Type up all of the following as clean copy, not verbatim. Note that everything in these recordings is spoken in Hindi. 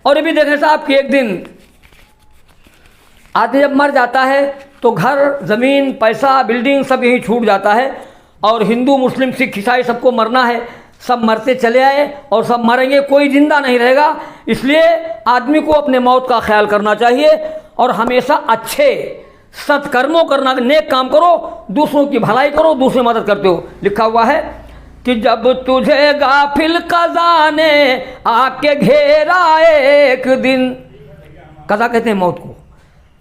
और ये भी देखें साहब कि एक दिन आदमी जब मर जाता है तो घर, ज़मीन, पैसा, बिल्डिंग सब यहीं छूट जाता है। और हिंदू, मुस्लिम, सिख, ईसाई सबको मरना है, सब मरते चले आए और सब मरेंगे, कोई जिंदा नहीं रहेगा। इसलिए आदमी को अपने मौत का ख्याल करना चाहिए और हमेशा अच्छे सत्कर्मों करना, नेक काम करो, दूसरों की भलाई करो, दूसरी मदद करते हो। लिखा हुआ है कि जब तुझे गाफिल कज़ा ने आके घेरा एक दिन, कज़ा कहते हैं मौत को,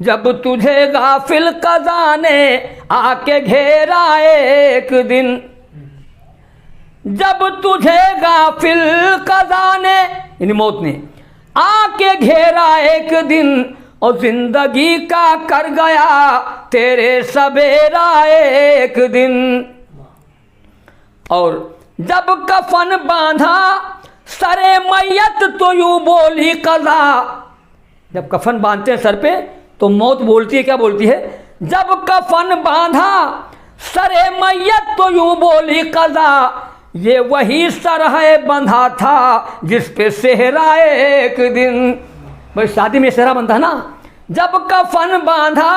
जब तुझे गाफिल कज़ा ने आके घेरा एक दिन, जब तुझे गाफिल कज़ा ने यानी मौत ने आके घेरा एक दिन, और जिंदगी का कर गया तेरे सवेरा एक दिन। और जब कफन बांधा सरे मैयत तो यूं बोली कज़ा, जब कफन बांधते हैं सर पे तो मौत बोलती है, क्या बोलती है? जब कफन बांधा सरे मैयत तो यूं बोली कज़ा, ये वही सर है बंधा था जिस पे सेहरा एक दिन। भाई शादी में सेहरा बनता है ना। जब कफन बांधा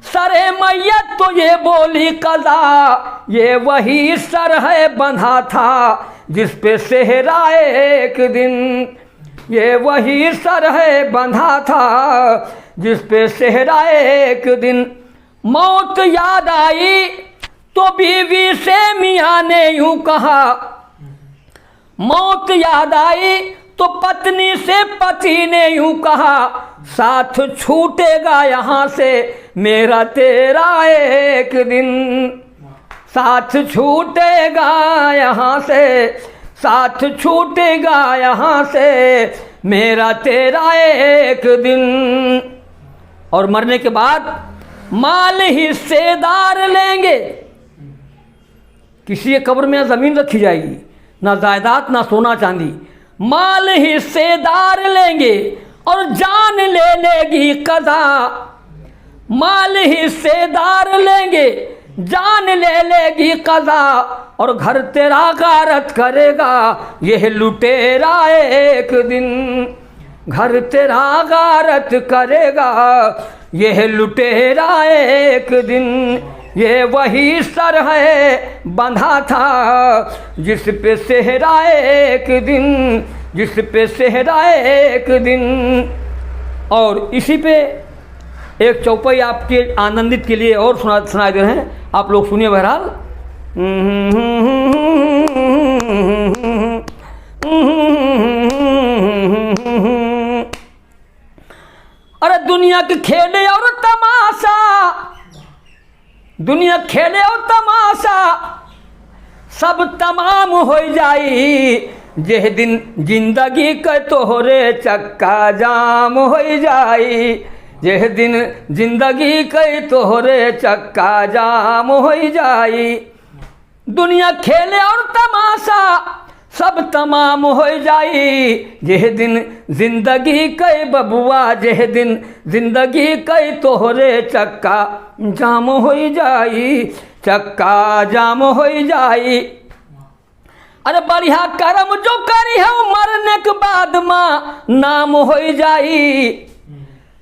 सरे मैयत तो ये बोली कज़ा, ये वही सर है बंधा था जिस पे सेहरा एक दिन, ये वही सर है बंधा था जिस पे सेहरा एक दिन। मौत याद आई तो बीवी से मियाँ ने यूं कहा, मौत याद आई तो पत्नी से पति ने यूं कहा, साथ छूटेगा यहाँ से मेरा तेरा एक दिन, साथ छूटेगा यहाँ से, साथ छूटेगा यहाँ से मेरा तेरा एक दिन। और मरने के बाद माल हिस्सेदार लेंगे, किसी के कब्र में ज़मीन रखी जाएगी, ना जायदाद ना सोना चांदी, माल हिस्सेदार लेंगे और जान ले लेगी कज़ा, माल हिस्सेदार लेंगे जान ले लेगी कज़ा, और घर तेरा गारत करेगा यह लुटेरा एक दिन, घर तेरा गारत करेगा यह लुटेरा एक दिन, ये वही सर है बंधा था जिस पे सेहरा एक दिन, जिस पे सेहरा एक दिन। और इसी पे एक चौपाई आपके आनंदित के लिए और सुनाई दे रहे हैं, आप लोग सुनिए बहरहाल। अरे दुनिया के खेले और तमाशा, दुनिया खेले और तमाशा सब तमाम हो जाई, जेह दिन जिंदगी के तोहरे चक्का जाम हो जाई, जेह दिन जिंदगी के तोहरे चक्का जाम हो जाई। दुनिया खेले और तमाशा सब तमाम हो जाई, जेह दिन जिंदगी के बबुआ, जेह दिन जिंदगी के तोहरे चक्का जाम हो जाई, चक्का जाम हो जाई। अरे बढ़िया कर्म जो करी है मरने के बाद माँ नाम हो जाई,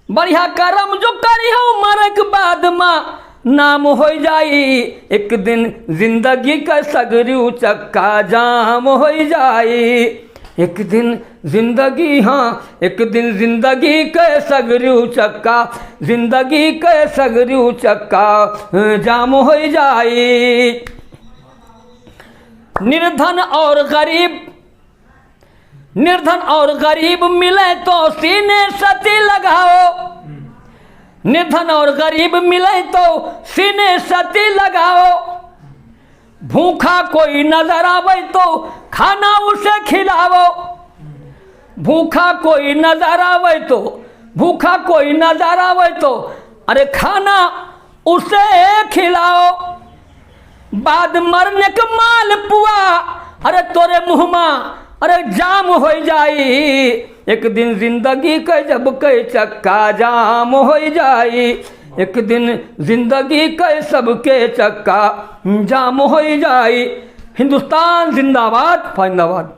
बढ़िया कर्म जो करी है मरने के बाद माँ नाम हो जाई, एक दिन जिंदगी का सगरू चक्का जाम हो जाई, एक दिन जिंदगी, हाँ एक दिन जिंदगी के सगरू चक्का, जिंदगी के सगरू चक्का जाम हो जाई। निर्धन और गरीब, निर्धन और गरीब मिले तो सीने सती लगाओ, निर्धन और गरीब मिले तो सीने सती लगाओ, भूखा कोई नजर आवे तो खाना उसे खिलाओ, भूखा कोई नजर आवे तो, भूखा कोई नजर आवे तो अरे खाना उसे खिलाओ, बाद मरने के माल पुआ अरे तोरे मुँह में अरे जाम हो जाई, एक दिन जिंदगी के जब के चक्का जाम हो जाई, एक दिन जिंदगी के सबके चक्का जाम हो जाई। हिंदुस्तान जिंदाबाद, जिंदाबाद।